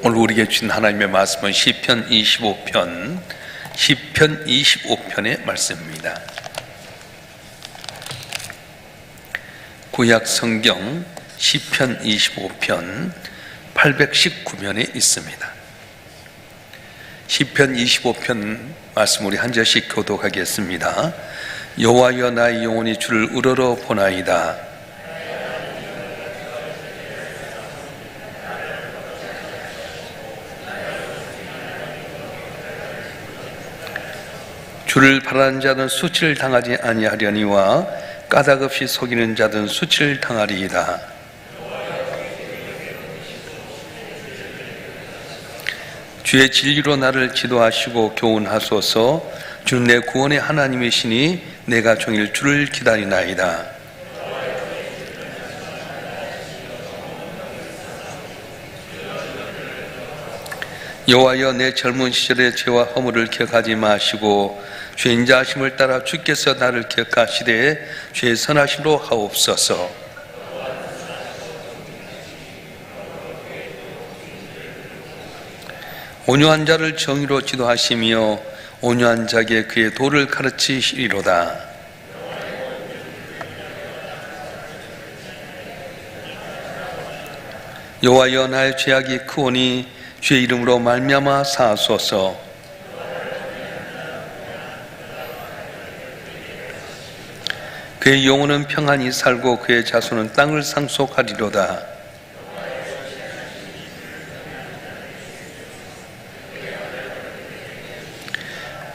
오늘 우리에게 주신 하나님의 말씀은 시편 25편의 말씀입니다. 구약 성경 시편 25편 819편에 있습니다. 시편 25편 말씀 우리 한 절씩 교독하겠습니다. 여호와여 나의 영혼이 주를 우러러 보나이다. 주를 바라는 자는 수치를 당하지 아니하려니와 까닭없이 속이는 자든 수치를 당하리이다. 주의 진리로 나를 지도하시고 교훈하소서. 주는 내 구원의 하나님이시니 내가 종일 주를 기다리나이다. 여호와여 내 젊은 시절의 죄와 허물을 기억하지 마시고 주의 인자하심을 따라 주께서 나를 기억하시되 주의 선하심으로 하옵소서. 온유한 자를 정의로 지도하시며 온유한 자에게 그의 도를 가르치시리로다. 여호와여 나의 죄악이 크오니 주의 이름으로 말미암아 사하소서. 그의 영혼은 평안히 살고 그의 자손은 땅을 상속하리로다.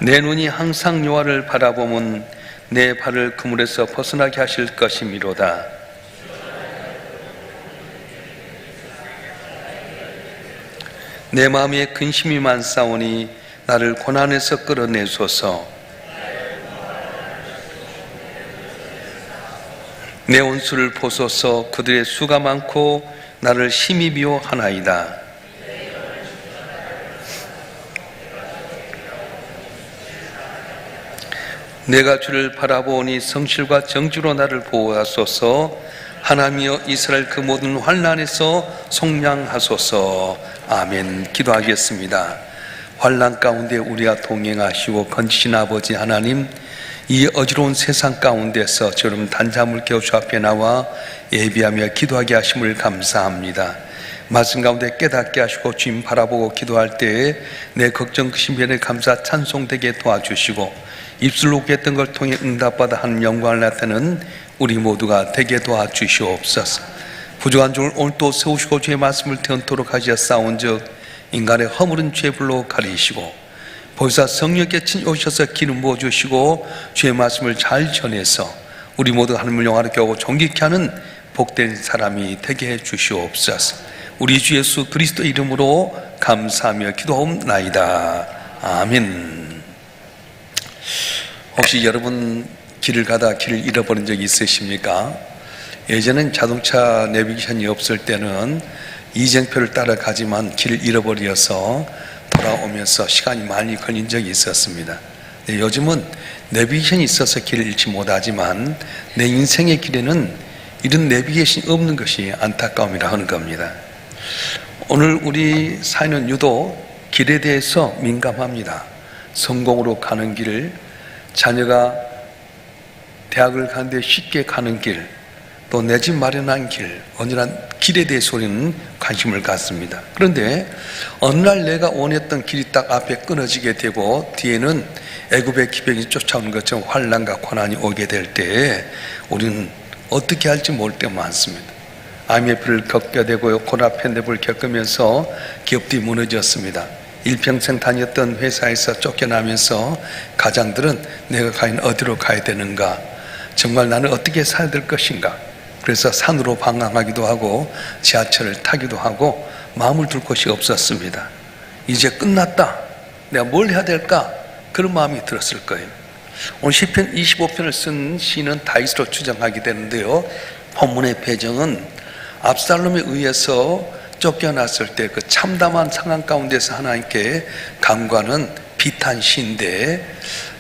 내 눈이 항상 여호와를 바라보면 내 발을 그물에서 벗어나게 하실 것이미로다. 내 마음에 근심이 많사오니 나를 고난에서 끌어내소서. 내 원수를 보소서. 그들의 수가 많고 나를 심히 미워하나이다. 내가 주를 바라보니 성실과 정직으로 나를 보호하소서. 하나님이여 이스라엘 그 모든 환난에서 속량하소서. 아멘. 기도하겠습니다. 환난 가운데 우리와 동행하시고 건지신 아버지 하나님, 이 어지러운 세상 가운데서 저름 단잠을 깨워 주 앞에 나와 예비하며 기도하게 하심을 감사합니다. 말씀 가운데 깨닫게 하시고 주님 바라보고 기도할 때에 내 걱정 그 신변에 감사 찬송되게 도와주시고 입술로 구했던 걸 통해 응답받아 하는 영광을 나타내는 우리 모두가 되게 도와주시옵소서. 부족한 종을 오늘 또 세우시고 주의 말씀을 태운토록 하셨사온즉 인간의 허물은 죄불로 가리시고 보혜사 성령께 친히 오셔서 기름 부어주시고 주의 말씀을 잘 전해서 우리 모두 하나님을 영화롭게 하고 존귀케 하는 복된 사람이 되게 해주시옵소서. 우리 주 예수 그리스도 이름으로 감사하며 기도하옵나이다. 아멘. 혹시 여러분 길을 가다 길을 잃어버린 적이 있으십니까? 예전엔 자동차 내비게이션이 없을 때는 이정표를 따라가지만 길을 잃어버려서 돌아오면서 시간이 많이 걸린 적이 있었습니다. 요즘은 내비게이션이 있어서 길을 잃지 못하지만 내 인생의 길에는 이런 내비게이션이 없는 것이 안타까움이라 하는 겁니다. 오늘 우리 사회는 유독 길에 대해서 민감합니다. 성공으로 가는 길, 자녀가 대학을 가는데 쉽게 가는 길, 또 내 집 마련한 길, 언제나 길에 대해서 우리는 관심을 갖습니다. 그런데 어느 날 내가 원했던 길이 딱 앞에 끊어지게 되고 뒤에는 애굽의 기병이 쫓아오는 것처럼 환난과 고난이 오게 될 때에 우리는 어떻게 할지 모를 때가 많습니다. IMF를 겪게 되고요, 코로나 팬데믹을 겪으면서 기업들이 무너졌습니다. 일평생 다녔던 회사에서 쫓겨나면서 가장들은 내가 과연 어디로 가야 되는가, 정말 나는 어떻게 살아야 될 것인가. 그래서 산으로 방황하기도 하고 지하철을 타기도 하고 마음을 둘 곳이 없었습니다. 이제 끝났다, 내가 뭘 해야 될까, 그런 마음이 들었을 거예요. 오늘 시편 25편을 쓴 시인은 다윗으로 추정하게 되는데요, 본문의 배경은 압살롬에 의해서 쫓겨났을 때 그 참담한 상황 가운데서 하나님께 간구하는 비탄시인데,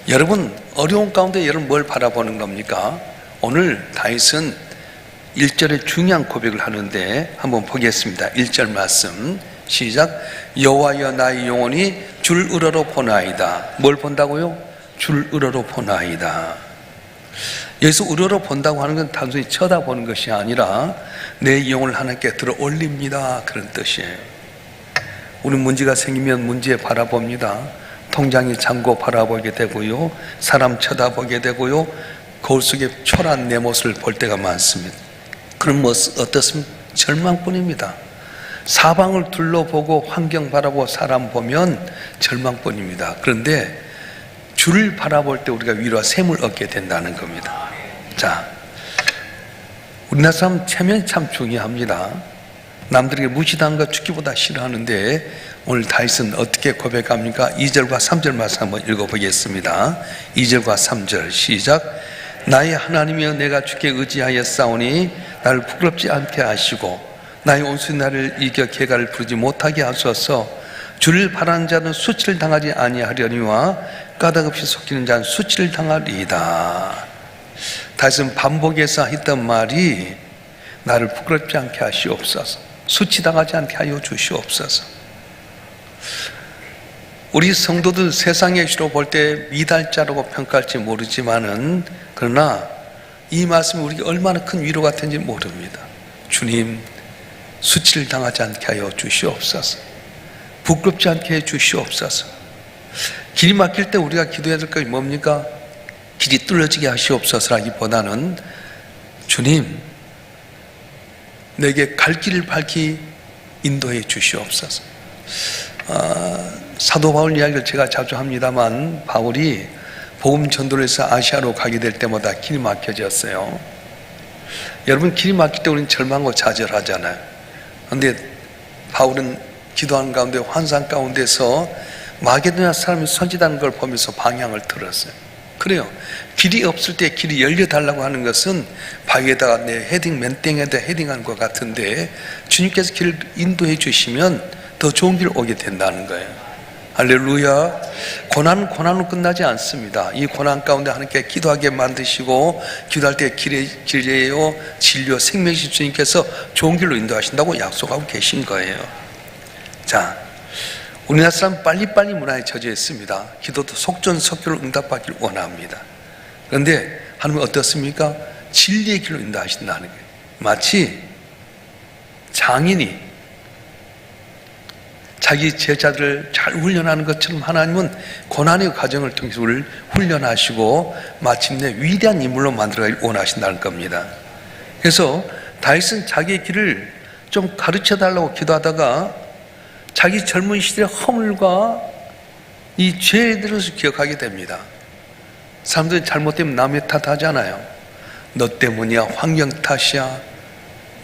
여러분 어려운 가운데 여러분 뭘 바라보는 겁니까? 오늘 다윗은 1절에 중요한 고백을 하는데 한번 보겠습니다. 1절 말씀 시작. 여호와여 나의 영혼이 줄 우러러 보나이다. 뭘 본다고요? 줄 우러러 보나이다. 여기서 우러러 본다고 하는 건 단순히 쳐다보는 것이 아니라 내 영혼을 하나님께 들어 올립니다, 그런 뜻이에요. 우리 문제가 생기면 문제 바라봅니다. 통장이 잠고 바라보게 되고요, 사람 쳐다보게 되고요, 거울 속에 초라한 내 모습을 볼 때가 많습니다. 그런 모습 어떻습니까? 절망뿐입니다. 사방을 둘러보고 환경 바라보고 사람 보면 절망뿐입니다. 그런데 주를 바라볼 때 우리가 위로와 샘을 얻게 된다는 겁니다. 자, 우리나라 사람 체면이 참 중요합니다. 남들에게 무시당한 것 죽기보다 싫어하는데 오늘 다윗은 어떻게 고백합니까? 2절과 3절 말씀 한번 읽어보겠습니다. 2절과 3절 시작. 나의 하나님이여 내가 주께 의지하여 싸우니 나를 부끄럽지 않게 하시고 나의 온순히 나를 이겨 개가를 부르지 못하게 하소서. 주를 바라는 자는 수치를 당하지 아니하려니와 까닭없이 속이는 자는 수치를 당하리이다. 다윗은 반복해서 했던 말이 나를 부끄럽지 않게 하시옵소서, 수치당하지 않게 하여 주시옵소서. 우리 성도들 세상의 시로 볼 때 미달자라고 평가할지 모르지만은 그러나 이 말씀이 우리에게 얼마나 큰 위로 같은지 모릅니다. 주님, 수치를 당하지 않게 하여 주시옵소서, 부끄럽지 않게 해 주시옵소서. 길이 막힐 때 우리가 기도해야 될 것이 뭡니까? 길이 뚫어지게 하시옵소서라기보다는 주님, 내게 갈 길을 밝히 인도해 주시옵소서. 사도 바울 이야기를 제가 자주 합니다만 바울이 복음 전도를 해서 아시아로 가게 될 때마다 길이 막혀졌어요. 여러분, 길이 막힐 때 우리는 절망하고 좌절하잖아요. 그런데 바울은 기도하는 가운데 환상 가운데서 마게도냐 사람이 선지다는 걸 보면서 방향을 틀었어요. 그래요. 길이 없을 때 길이 열려달라고 하는 것은 바위에다가 내 헤딩, 맨땡에다 헤딩하는 것 같은데 주님께서 길을 인도해 주시면 더 좋은 길 오게 된다는 거예요. 할렐루야. 고난은 고난으로 끝나지 않습니다. 이 고난 가운데 하나님께 기도하게 만드시고 기도할 때 길이에요, 진료, 생명이신 주님께서 좋은 길로 인도하신다고 약속하고 계신 거예요. 자, 우리나라 사람 빨리빨리 문화에 젖어 있습니다. 기도도 속전속결로 응답받기를 원합니다. 그런데 하나님은 어떻습니까? 진리의 길로 인도하신다는 거예요. 마치 장인이 자기 제자들을 잘 훈련하는 것처럼 하나님은 고난의 과정을 통해서 우리를 훈련하시고 마침내 위대한 인물로 만들어가길 원하신다는 겁니다. 그래서 다윗은 자기의 길을 좀 가르쳐달라고 기도하다가 자기 젊은 시절의 허물과 이 죄에 들어서 기억하게 됩니다. 사람들이 잘못되면 남의 탓하잖아요. 너 때문이야, 환경 탓이야,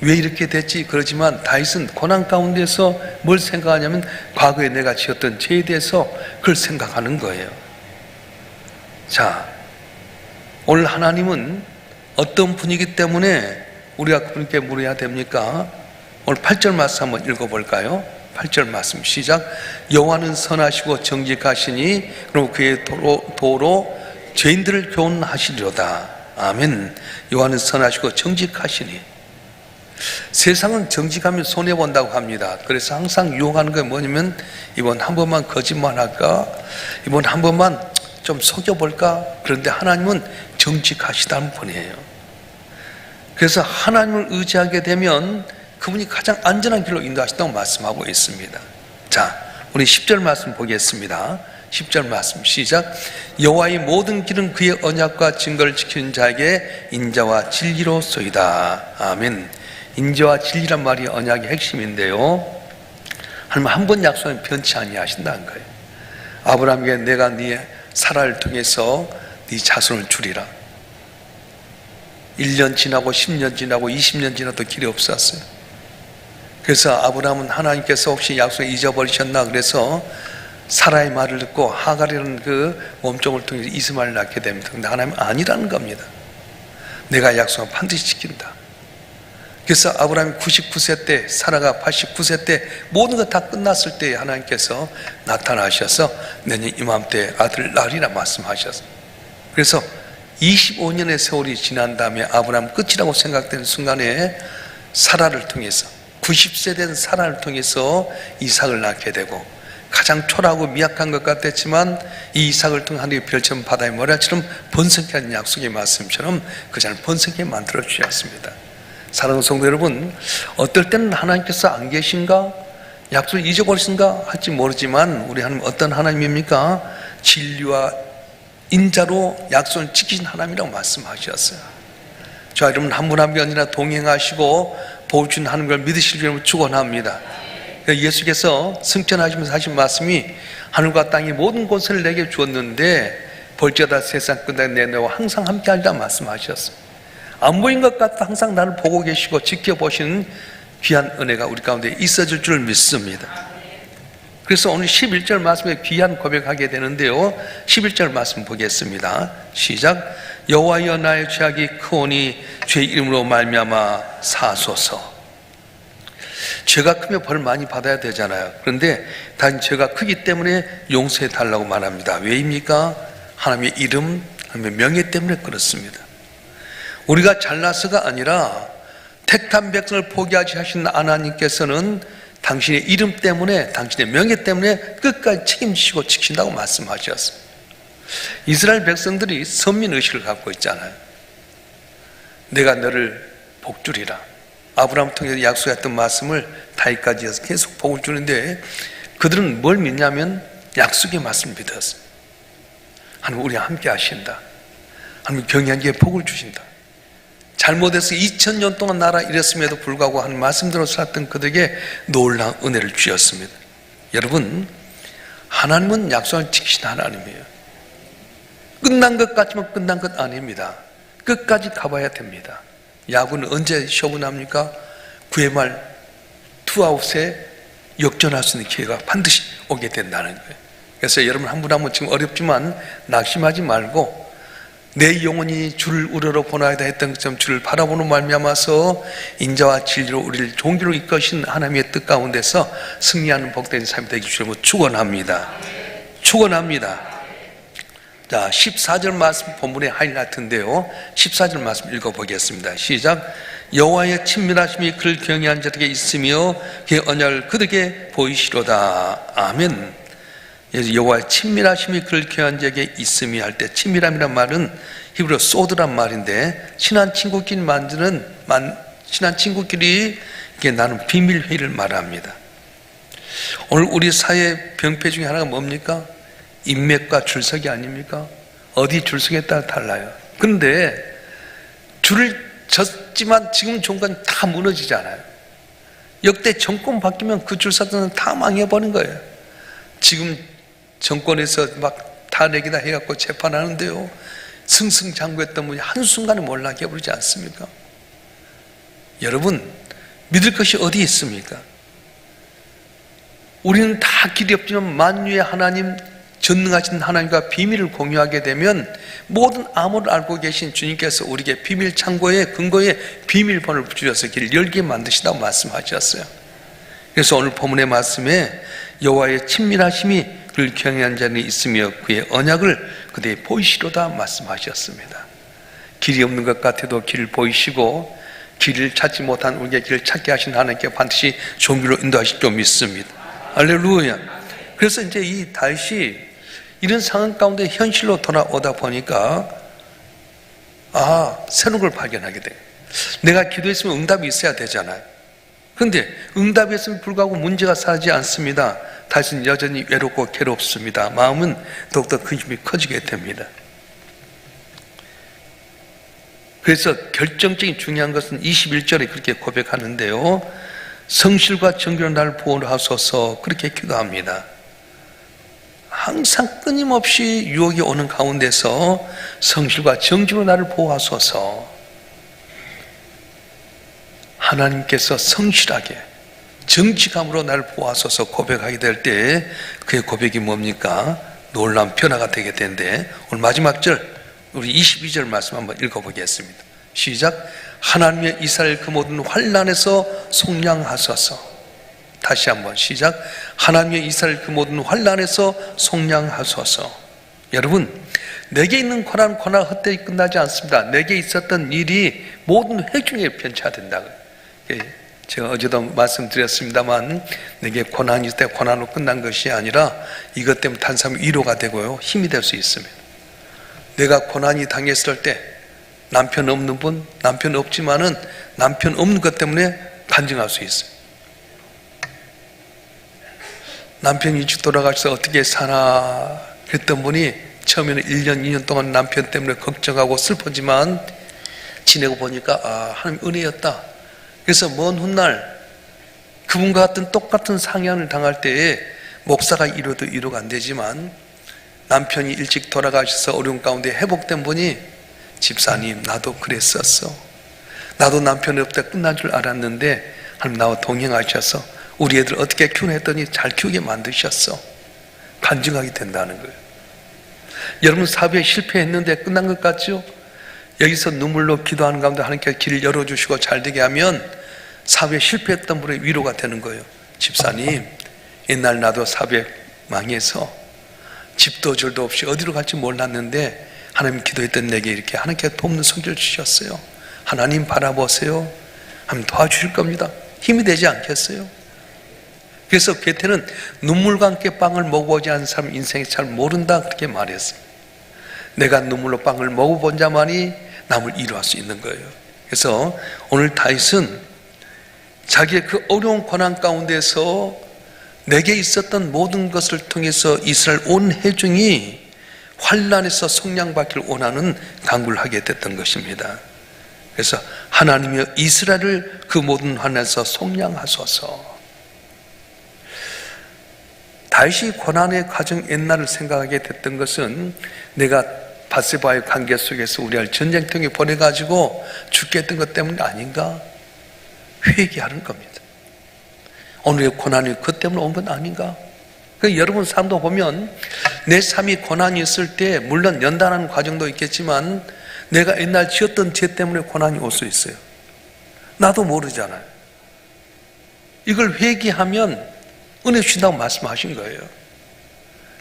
왜 이렇게 됐지? 그러지만 다윗은 고난 가운데서 뭘 생각하냐면 과거에 내가 지었던 죄에 대해서 그걸 생각하는 거예요. 자, 오늘 하나님은 어떤 분이기 때문에 우리가 그분께 물어야 됩니까? 오늘 8절 말씀 한번 읽어볼까요? 8절 말씀 시작. 여호와는 선하시고 정직하시니 그리고 그의 도로 죄인들을 교훈하시리로다. 아멘. 여호와는 선하시고 정직하시니. 세상은 정직하면 손해본다고 합니다. 그래서 항상 유혹하는 게 뭐냐면 이번 한 번만 거짓말할까? 이번 한 번만 좀 속여볼까? 그런데 하나님은 정직하시다는 분이에요. 그래서 하나님을 의지하게 되면 그분이 가장 안전한 길로 인도하신다고 말씀하고 있습니다. 자, 우리 10절 말씀 보겠습니다. 10절 말씀 시작. 여호와의 모든 길은 그의 언약과 증거를 지키는 자에게 인자와 진리로소이다. 아멘. 인자와 진리란 말이 언약의 핵심인데요, 하나님 한 번 약속하면 변치 아니하신다는 거예요. 아브라함에게 내가 네 사라를 통해서 네 자손을 주리라. 1년 지나고 10년 지나고 20년 지나도 길이 없었어요. 그래서 아브라함은 하나님께서 혹시 약속을 잊어버리셨나 그래서 사라의 말을 듣고 하갈이라는 그 몸종을 통해서 이스마엘을 낳게 됩니다. 그런데 하나님은 아니라는 겁니다. 내가 약속을 반드시 지킨다. 그래서 아브라함이 99세 때, 사라가 89세 때 모든 것 다 끝났을 때 하나님께서 나타나셔서 내년 이맘때 아들 낳으리라 말씀하셨어요. 그래서 25년의 세월이 지난 다음에 아브라함 끝이라고 생각되는 순간에 사라를 통해서 90세 된 사라를 통해서 이삭을 낳게 되고, 가장 초라하고 미약한 것 같았지만 이 이삭을 통해 하나님의 별처럼 바다의 모래처럼 번성케 하는 약속의 말씀처럼 그 자를 번성케 만들어 주셨습니다. 사랑하는 성도 여러분, 어떨 때는 하나님께서 안 계신가? 약속을 잊어버리신가? 할지 모르지만 우리 하나님 어떤 하나님입니까? 진리와 인자로 약속을 지키신 하나님이라고 말씀하셨어요. 저 여러분 한 분 한 분이 아니라 동행하시고 보호주신 하나님을 믿으실 줄 축원합니다. 예수께서 승천하시면서 하신 말씀이 하늘과 땅의 모든 곳을 내게 주었는데 벌저다 세상 끝까지 내 너와 항상 함께하리라 말씀하셨어요. 안 보인 것 같아 항상 나를 보고 계시고 지켜보시는 귀한 은혜가 우리 가운데 있어질 줄 믿습니다. 그래서 오늘 11절 말씀에 귀한 고백하게 되는데요, 11절 말씀 보겠습니다. 시작. 여호와여 나의 죄악이 크오니 죄 이름으로 말미암아 사소서. 죄가 크면 벌 많이 받아야 되잖아요. 그런데 단 죄가 크기 때문에 용서해 달라고 말합니다. 왜입니까? 하나님의 이름, 하나님의 명예 때문에 그렇습니다. 우리가 잘나서가 아니라 택한 백성을 포기하지 하신 하나님께서는 당신의 이름 때문에, 당신의 명예 때문에 끝까지 책임지시고 지킨다고 말씀하셨습니다. 이스라엘 백성들이 선민의식을 갖고 있잖아요. 내가 너를 복주리라. 아브라함을 통해서 약속했던 말씀을 다윗까지 해서 계속 복을 주는데 그들은 뭘 믿냐면 약속의 말씀을 믿었어요. 하나님 우리와 함께 하신다. 하나님 경외한 자에게 복을 주신다. 잘못해서 2000년 동안 나라 이랬음에도 불구하고 하는 말씀대로 살았던 그들에게 놀라운 은혜를 주셨습니다. 여러분, 하나님은 약속을 지키신 하나님이에요. 끝난 것 같지만 끝난 것 아닙니다. 끝까지 가봐야 됩니다. 야구는 언제 쇼분합니까? 9회 말 투아웃에 역전할 수 있는 기회가 반드시 오게 된다는 거예요. 그래서 여러분 한 분 한 분 지금 어렵지만 낙심하지 말고 내 영혼이 주를 우러러 보나이다 했던 것처럼 주를 바라보는 말미암아서 인자와 진리로 우리를 종기로 이끄신 하나님의 뜻 가운데서 승리하는 복된 삶이 되기 주님을 축원합니다. 축원합니다. 자, 14절 말씀 본문의 하이라이트인데요, 14절 말씀 읽어보겠습니다. 시작. 여호와의 친밀하심이 그를 경외한 자에게 있으며 그의 언약을 그들에게 보이시로다. 아멘. 여호와의 친밀하심이 그를 경외한 자에게 있음이 할 때 친밀함이란 말은 히브리어 소드란 말인데 친한 친구끼리 친한 친구끼리 이게 나는 비밀 회의를 말합니다. 오늘 우리 사회 병폐 중에 하나가 뭡니까? 인맥과 줄서기 아닙니까? 어디 줄서기에 따라 달라요. 그런데 줄을 졌지만 지금 정권 다 무너지잖아요. 역대 정권 바뀌면 그 줄서기는 다 망해버린 거예요. 지금 정권에서 막 다 내기다 해갖고 재판하는데요, 승승장구했던 분이 한순간에 몰락해 버리지 않습니까? 여러분, 믿을 것이 어디 있습니까? 우리는 다 길이 없지만 만유의 하나님, 전능하신 하나님과 비밀을 공유하게 되면 모든 암호를 알고 계신 주님께서 우리에게 비밀 창고에 근거에 비밀번호를 주셔서 길을 열게 만드시다고 말씀하셨어요. 그래서 오늘 본문의 말씀에 여호와의 친밀하심이 그를 경외한 자는 있으며 그의 언약을 그대에 보이시로다 말씀하셨습니다. 길이 없는 것 같아도 길을 보이시고 길을 찾지 못한 우리에게 길을 찾게 하신 하나님께 반드시 종기로 인도하실 줄 믿습니다. 할렐루야. 그래서 이제 이 다윗이 이런 상황 가운데 현실로 돌아오다 보니까 새로운 걸 발견하게 돼요. 내가 기도했으면 응답이 있어야 되잖아요. 그런데 응답이 있음에 불구하고 문제가 사라지지 않습니다. 다시는 여전히 외롭고 괴롭습니다. 마음은 더욱더 근심이 커지게 됩니다. 그래서 결정적인 중요한 것은 21절에 그렇게 고백하는데요, 성실과 정결한 나를 보호하소서 그렇게 기도합니다. 항상 끊임없이 유혹이 오는 가운데서 성실과 정직으로 나를 보호하소서. 하나님께서 성실하게 정직함으로 나를 보호하소서 고백하게 될 때 그의 고백이 뭡니까? 놀라운 변화가 되게 되는데 오늘 마지막 절 우리 22절 말씀 한번 읽어보겠습니다. 시작. 하나님의 이스라엘 그 모든 환난에서 속량하소서. 다시 한번 시작. 하나님의 이스라엘 그 모든 환난에서 속량하소서. 여러분, 내게 있는 고난 헛되이 끝나지 않습니다. 내게 있었던 일이 모든 회중에 변치가 된다고요. 제가 어제도 말씀드렸습니다만 내게 고난이 있을 때 고난으로 끝난 것이 아니라 이것 때문에 다른 사람이 위로가 되고요, 힘이 될 수 있습니다. 내가 고난이 당했을 때 남편 없는 분, 남편 없지만은 남편 없는 것 때문에 간증할 수 있어요. 남편이 일찍 돌아가셔서 어떻게 사나 그랬던 분이 처음에는 1년, 2년 동안 남편 때문에 걱정하고 슬퍼지만 지내고 보니까 하나님 은혜였다. 그래서 먼 훗날 그분과 같은 똑같은 상향을 당할 때에 목사가 이뤄도 이루가 안 되지만 남편이 일찍 돌아가셔서 어려운 가운데 회복된 분이 집사님 나도 그랬었어. 나도 남편이 없다 끝난 줄 알았는데 하나님 나와 동행하셔서 우리 애들 어떻게 키우나 했더니 잘 키우게 만드셨어. 간증하게 된다는 거예요. 여러분 사업에 실패했는데 끝난 것 같죠? 여기서 눈물로 기도하는 가운데 하나님께서 길을 열어주시고 잘 되게 하면 사업에 실패했던 분의 위로가 되는 거예요. 집사님 옛날 나도 사업에 망해서 집도 절도 없이 어디로 갈지 몰랐는데 하나님 기도했던 내게 이렇게 하나님께서 돕는 손길을 주셨어요. 하나님 바라보세요. 하나님 도와주실 겁니다. 힘이 되지 않겠어요? 그래서 괴테는 눈물과 함께 빵을 먹어보지 않은 사람 인생이 잘 모른다 그렇게 말했어요. 내가 눈물로 빵을 먹어본 자만이 남을 이루할 수 있는 거예요. 그래서 오늘 다윗은 자기의 그 어려운 고난 가운데서 내게 있었던 모든 것을 통해서 이스라엘 온 회중이 환난에서 속량받기를 원하는 간구를 하게 됐던 것입니다. 그래서 하나님이여 이스라엘을 그 모든 환난에서 속량하소서. 다윗이 고난의 과정 옛날을 생각하게 됐던 것은 내가 바세바의 관계 속에서 우리를 전쟁통에 보내가지고 죽게 했던 것 때문이 아닌가? 회개하는 겁니다. 오늘의 고난이 그 때문에 온 건 아닌가? 여러분 삶도 보면 내 삶이 고난이 있을 때 물론 연단하는 과정도 있겠지만 내가 옛날 지었던 죄 때문에 고난이 올 수 있어요. 나도 모르잖아요. 이걸 회개하면 은혜 주신다고 말씀하신 거예요.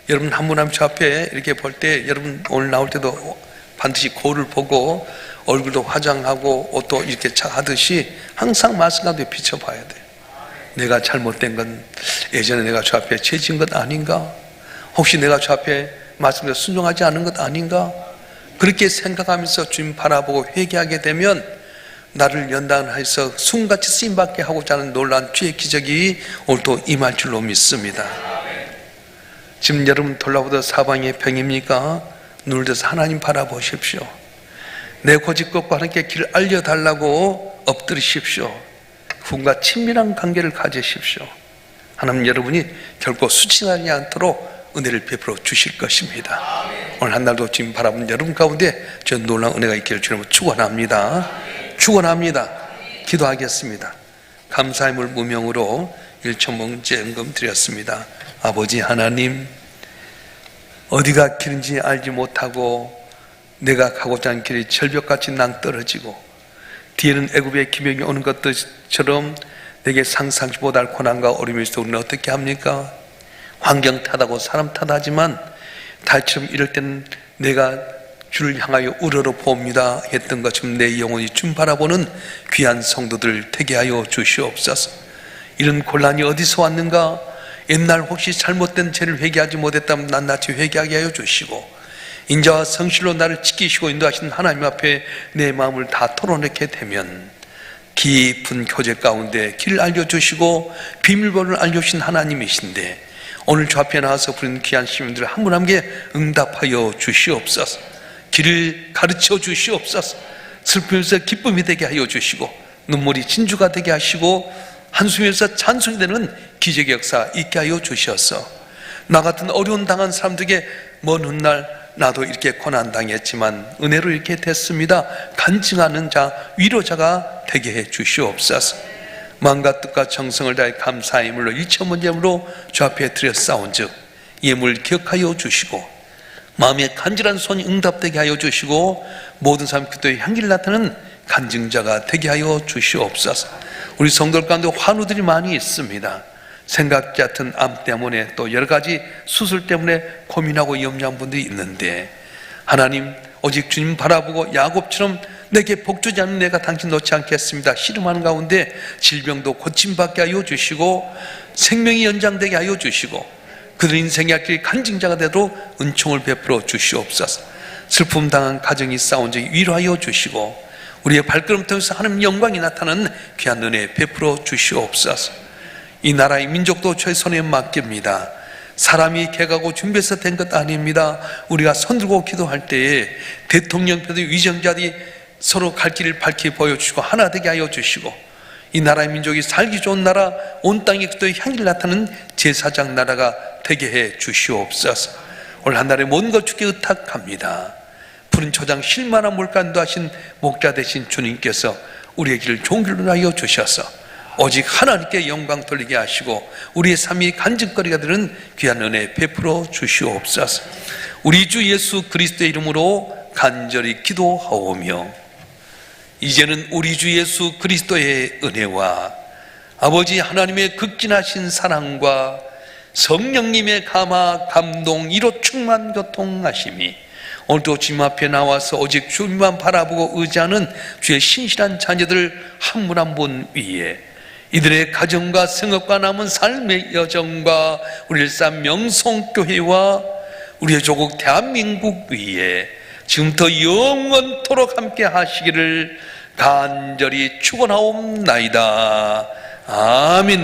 여러분 한 분 한 분 저 앞에 이렇게 볼 때 여러분 오늘 나올 때도 반드시 거울을 보고 얼굴도 화장하고 옷도 이렇게 하듯이 항상 말씀 가운데 비춰봐야 돼요. 내가 잘못된 건 예전에 내가 저 앞에 죄 지은 것 아닌가? 혹시 내가 저 앞에 말씀대로 순종하지 않은 것 아닌가? 그렇게 생각하면서 주님 바라보고 회개하게 되면 나를 연단해서 숨같이 쓰임받게 하고자 하는 놀라운 주의 기적이 오늘 또 임할 줄로 믿습니다. 지금 여러분 돌아보다 사방에 병입니까? 눈을 들어서 하나님 바라보십시오. 내 고집것과 하나님께 길을 알려달라고 엎드리십시오. 그분과 친밀한 관계를 가지십시오. 하나님 여러분이 결코 수치하지 않도록 은혜를 베풀어 주실 것입니다. 오늘 한 날도 지금 바라보는 여러분 가운데 저 놀라운 은혜가 있기를 주님을 축원합니다. 축원합니다. 기도하겠습니다. 감사함을 무명으로 1,000몽제 연금 드렸습니다. 아버지 하나님, 어디가 길인지 알지 못하고 내가 가고자 하는 길이 절벽같이 낭떠러지고 뒤에는 애굽의 기명이 오는 것처럼 내게 상상치 못할 고난과 어려움이 있어 우리는 어떻게 합니까? 환경 탓하고 사람 탓하지만 다윗처럼 이럴 때는 내가 주를 향하여 우러러 봅니다 했던 것처럼 내 영혼이 주 바라보는 귀한 성도들 되게 하여 주시옵소서. 이런 곤란이 어디서 왔는가? 옛날 혹시 잘못된 죄를 회개하지 못했다면 낱낱이 회개하게 하여 주시고 인자와 성실로 나를 지키시고 인도하시는 하나님 앞에 내 마음을 다 털어놓게 되면 깊은 교제 가운데 길을 알려주시고 비밀번호를 알려주신 하나님이신데 오늘 저 앞에 나와서 부르는 귀한 시민들 한 분 한 분 응답하여 주시옵소서. 길을 가르쳐 주시옵소서. 슬픔에서 기쁨이 되게 하여 주시고 눈물이 진주가 되게 하시고 한숨에서 찬송이 되는 기적의 역사 있게 하여 주셔서 나 같은 어려운 당한 사람들에게 먼 훗날 나도 이렇게 고난당했지만 은혜로 이렇게 됐습니다 간증하는 자, 위로자가 되게 해 주시옵소서. 마음과 뜻과 정성을 다해 감사의 예물로 1,000번 예물로 주 앞에 드려 싸운즉 예물 기억하여 주시고 마음에 간절한 손이 응답되게 하여 주시고 모든 사람 기도의 향기를 나타내는 간증자가 되게 하여 주시옵소서. 우리 성도들 가운데 환우들이 많이 있습니다. 생각지 않던 암 때문에 또 여러 가지 수술 때문에 고민하고 염려한 분들이 있는데 하나님 오직 주님 바라보고 야곱처럼 내게 복주지 않는 내가 당신 놓지 않겠습니다. 씨름하는 가운데 질병도 고침받게 하여 주시고 생명이 연장되게 하여 주시고 그들 인생의 길 간증자가 되도록 은총을 베풀어 주시옵소서. 슬픔 당한 가정이 싸운 적이 위로하여 주시고 우리의 발걸음 통해서 하나님 영광이 나타나는 귀한 은혜 베풀어 주시옵소서. 이 나라의 민족도 주의 손에 맡깁니다. 사람이 개가고 준비해서 된 것 아닙니다. 우리가 손들고 기도할 때에 대통령표도 위정자들이 서로 갈 길을 밝히 보여주시고 하나 되게 하여 주시고 이 나라의 민족이 살기 좋은 나라, 온 땅에 그도의 향기를 나타내는 제사장 나라가 되게 해 주시옵소서. 올 한 날의 모든 것 주께 의탁합니다. 푸른 초장 쉴만한 물간도 하신 목자 되신 주님께서 우리의 길을 좋은 길로 하여 주셔서 오직 하나님께 영광 돌리게 하시고 우리의 삶이 간증거리가 되는 귀한 은혜 베풀어 주시옵소서. 우리 주 예수 그리스도의 이름으로 간절히 기도하오며 이제는 우리 주 예수 그리스도의 은혜와 아버지 하나님의 극진하신 사랑과 성령님의 감화 감동 이로 충만 교통하심이 오늘도 주님 앞에 나와서 오직 주님만 바라보고 의지하는 주의 신실한 자녀들 한 분 한 분 위에 이들의 가정과 생업과 남은 삶의 여정과 우리 일산 명성교회와 우리의 조국 대한민국 위에 지금부터 영원토록 함께 하시기를 간절히 축원하옵나이다. 아멘.